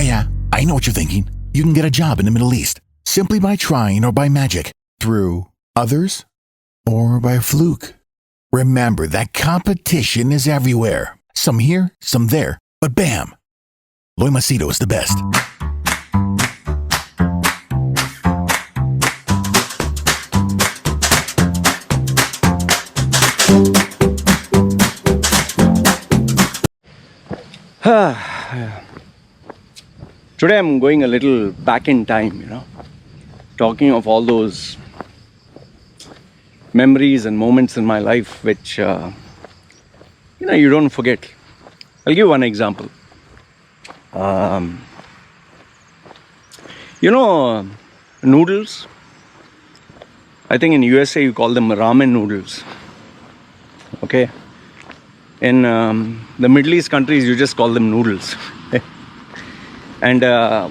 Yeah, I know what you're thinking. You can get a job in the Middle East simply by trying or by magic, through others, or by fluke. Remember that competition is everywhere. Some here, some there, but bam! Loy Machedo is the best. Today I'm going a little back in time, talking of all those memories and moments in my life which, you don't forget. I'll give one example. Noodles. I think in USA you call them ramen noodles. Okay. In the Middle East countries you just call them noodles. And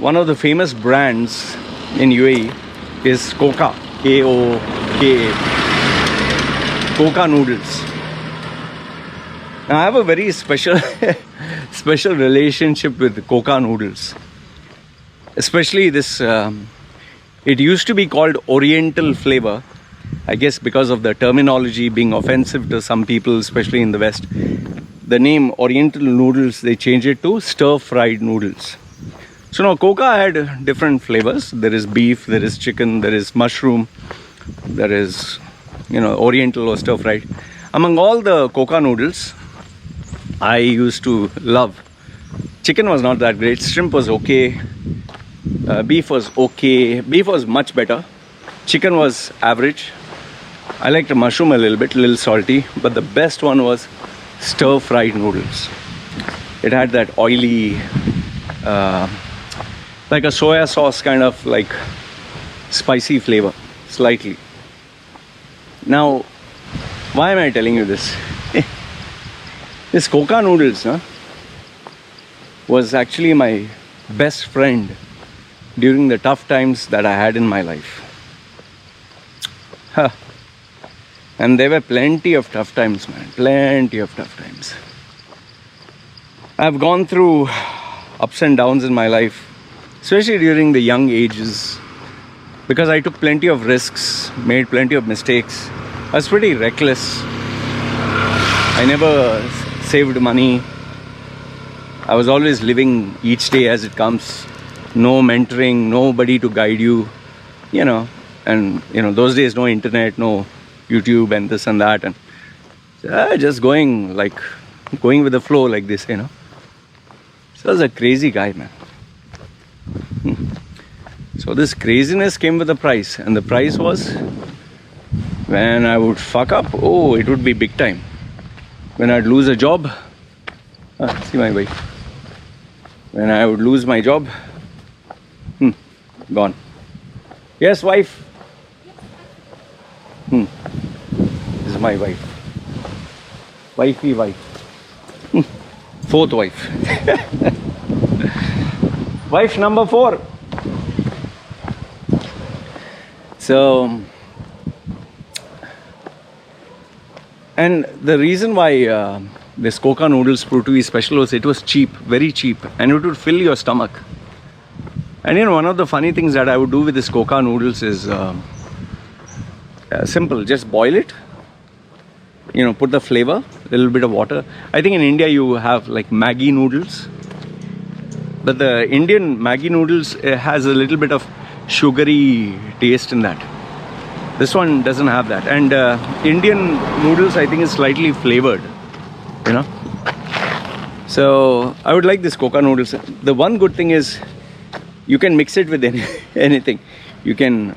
one of the famous brands in UAE is Koka, Koka, Koka Noodles. Now I have a very special special relationship with Koka Noodles. Especially this, it used to be called Oriental flavor. I guess because of the terminology being offensive to some people, especially in the West. The name Oriental Noodles, they changed it to stir-fried noodles. So now Koka had different flavors. There is beef, there is chicken, there is mushroom, there is, Oriental or stir-fried. Among all the Koka noodles, I used to love. Chicken was not that great. Shrimp was okay. Beef was okay. Beef was much better. Chicken was average. I liked the mushroom a little salty. But the best one was stir-fried noodles. It had that oily, like a soya sauce kind of like spicy flavor, slightly. Now, why am I telling you this? This Koka Noodles was actually my best friend during the tough times that I had in my life. And there were plenty of tough times, man. Plenty of tough times. I've gone through ups and downs in my life, especially during the young ages, because I took plenty of risks, made plenty of mistakes. I was pretty reckless. I never saved money. I was always living each day as it comes. No mentoring, nobody to guide you, and those days no internet, no YouTube and this and that, and just going with the flow like this, So I was a crazy guy, man. So this craziness came with a price, and the price was when I would fuck up, it would be big time. When I'd lose a job, see my wife. When I would lose my job, gone. Yes, wife. This is my wife. Wifey wife. Fourth wife. Wife number 4. So, and the reason why this Koka Noodles proved to be special was it was cheap, very cheap, and it would fill your stomach. And one of the funny things that I would do with this Koka Noodles is simple. Just boil it, put the flavor, a little bit of water. I think in India you have like Maggi noodles, but the Indian Maggi noodles has a little bit of sugary taste in that. This one doesn't have that. And Indian noodles, I think, is slightly flavored, So I would like this Koka Noodles. The one good thing is you can mix it with anything.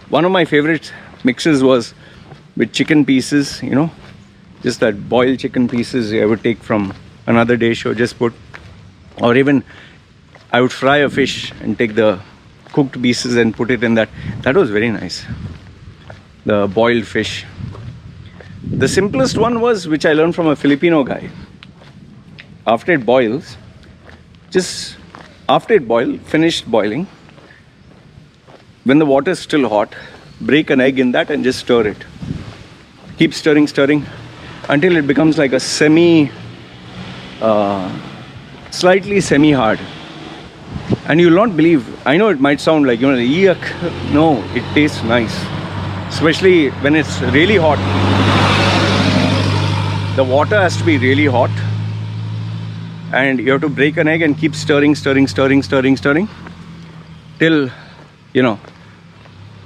One of my favorite mixes was with chicken pieces, just that boiled chicken pieces I would take from another dish or just put, or even I would fry a fish and take the cooked pieces and put it in that. That was very nice. The boiled fish. The simplest one was, which I learned from a Filipino guy. After it boils, finished boiling, when the water is still hot, break an egg in that and just stir it. Keep stirring until it becomes like a slightly semi-hard. And you'll not believe, I know it might sound like, yuck. No, it tastes nice. Especially when it's really hot. The water has to be really hot. And you have to break an egg and keep stirring till,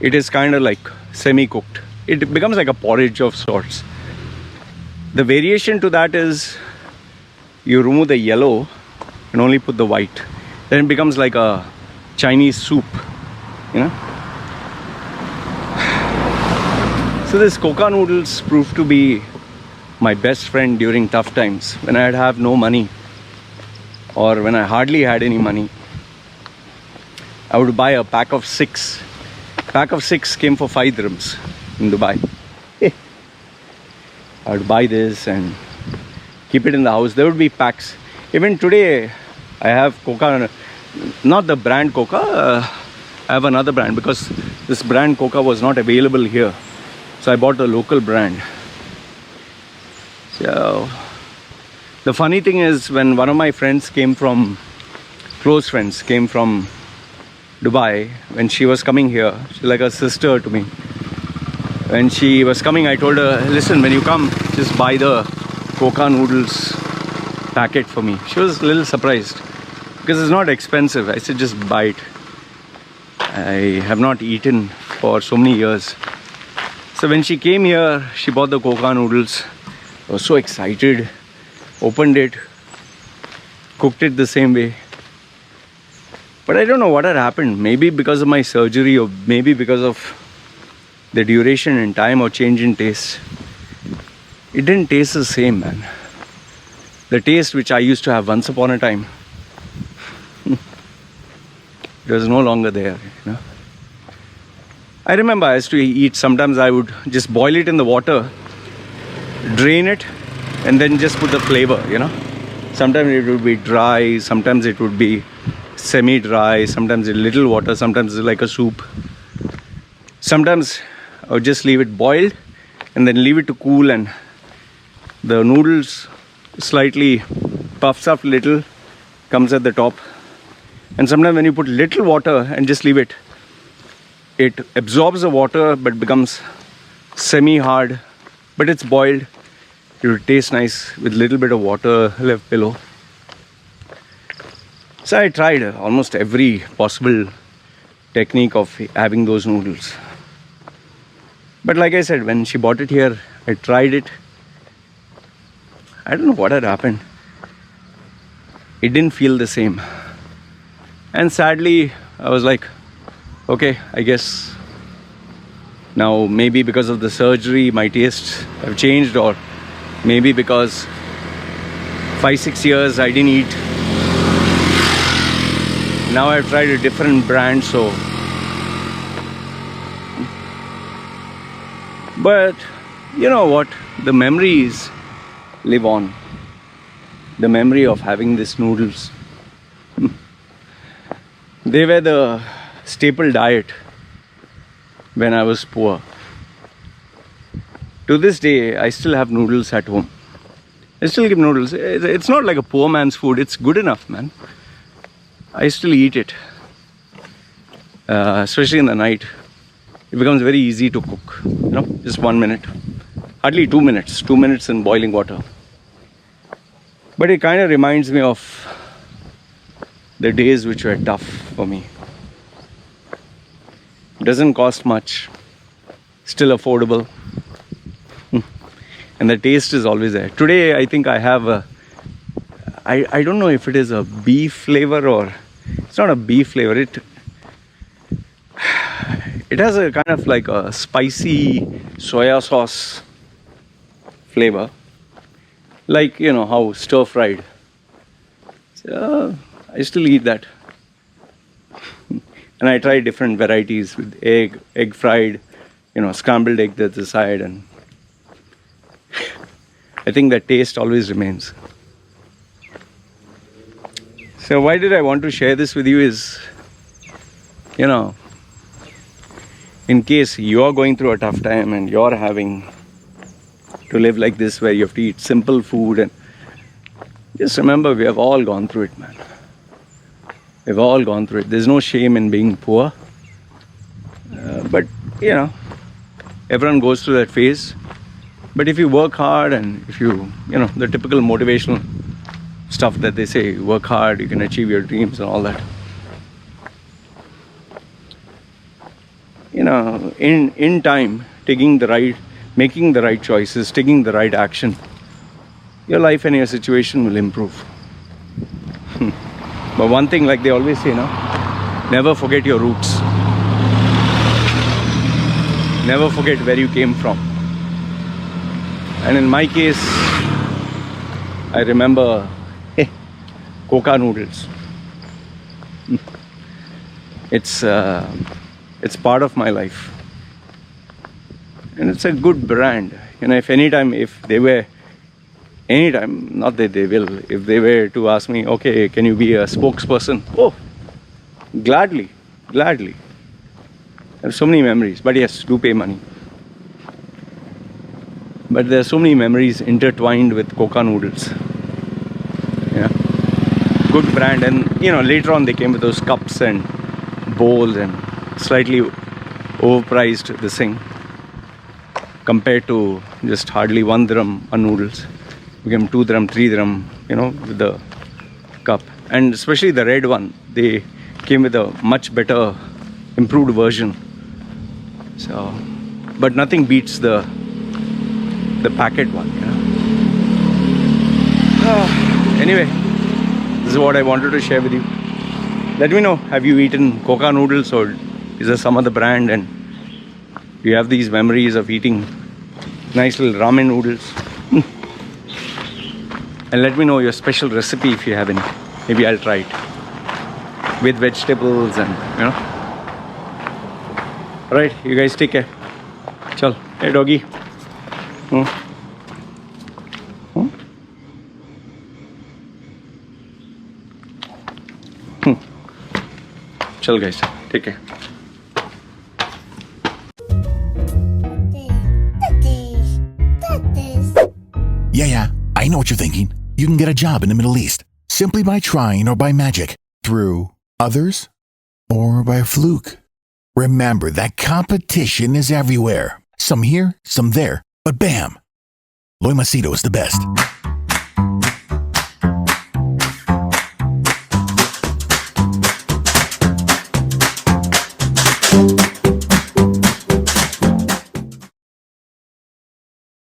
it is kind of like semi-cooked. It becomes like a porridge of sorts. The variation to that is you remove the yellow and only put the white. Then it becomes like a Chinese soup, So this Koka Noodles proved to be my best friend during tough times, when I'd have no money or when I hardly had any money. I would buy a pack of 6. Pack of 6 came for 5 dirhams in Dubai. I would buy this and keep it in the house. There would be packs. Even today, I have Coca, not the brand Coca. I have another brand because this brand Coca was not available here. So I bought the local brand. So the funny thing is, when one of my friends close friends came from Dubai, when she was coming here, she's like a sister to me. When she was coming, I told her, listen, when you come, just buy the Koka Noodles packet for me. She was a little surprised because it's not expensive. I said, just buy it. I have not eaten for so many years. So when she came here, she bought the Koka Noodles. I was so excited. Opened it, cooked it the same way. But I don't know what had happened. Maybe because of my surgery, or maybe because of the duration in time or change in taste. It didn't taste the same, man. The taste which I used to have once upon a time, it was no longer there, I remember I used to eat, sometimes I would just boil it in the water, drain it, and then just put the flavor, Sometimes it would be dry, sometimes it would be semi-dry, sometimes a little water, sometimes it's like a soup. Sometimes I would just leave it boiled and then leave it to cool, and the noodles slightly puffs up little, comes at the top. And sometimes when you put little water and just leave it, it absorbs the water but becomes semi-hard, but it's boiled. It will taste nice with little bit of water left below. So I tried almost every possible technique of having those noodles. But like I said, when she bought it here, I tried it. I don't know what had happened. It didn't feel the same. And sadly, I was like, okay, I guess now maybe because of the surgery, my tastes have changed, or maybe because 5-6 years I didn't eat. Now I've tried a different brand, so. But you know what? The memories live on. The memory of having these noodles. They were the staple diet when I was poor. To this day, I still have noodles at home. I still keep noodles. It's not like a poor man's food. It's good enough, man. I still eat it. Especially in the night. It becomes very easy to cook. Just 1 minute. Hardly 2 minutes. 2 minutes in boiling water. But it kind of reminds me of the days which were tough for me. It doesn't cost much. Still affordable. And the taste is always there. Today, I think I have I don't know if it is a beef flavor or... It's not a beef flavor. It has a kind of like a spicy soya sauce flavor. Like, how stir-fried. So, I still eat that. And I try different varieties with egg fried, scrambled egg at the side, and I think that taste always remains. So why did I want to share this with you is, in case you're going through a tough time and you're having to live like this, where you have to eat simple food, and just remember, we have all gone through it, man. We've all gone through it. There's no shame in being poor. But, everyone goes through that phase. But if you work hard and if the typical motivational stuff that they say, work hard, you can achieve your dreams and all that. In time, making the right choices, taking the right action, your life and your situation will improve. But one thing, like they always say, never forget your roots. Never forget where you came from. And in my case, I remember Koka Noodles. It's part of my life. And it's a good brand. If they were to ask me, okay, can you be a spokesperson? Oh, gladly. I have so many memories. But yes, do pay money. But there are so many memories intertwined with Koka Noodles. Good brand. And later on they came with those cups and bowls and slightly overpriced this thing compared to just hardly 1 dirham on noodles. Became 2 dirham, 3 dirham, with the cup. And especially the red one, they came with a much better, improved version. So, but nothing beats the packet one. Anyway, this is what I wanted to share with you. Let me know, have you eaten Koka Noodles or is there some other brand, and do you have these memories of eating nice little ramen noodles? And let me know your special recipe if you have any. Maybe I'll try it with vegetables and Alright, you guys take care. Chal, hey doggy. Chal guys, take care. Yeah, I know what you're thinking. You can get a job in the Middle East simply by trying or by magic, through others or by fluke. Remember that competition is everywhere. Some here, some there, but bam! Loy Machedo is the best.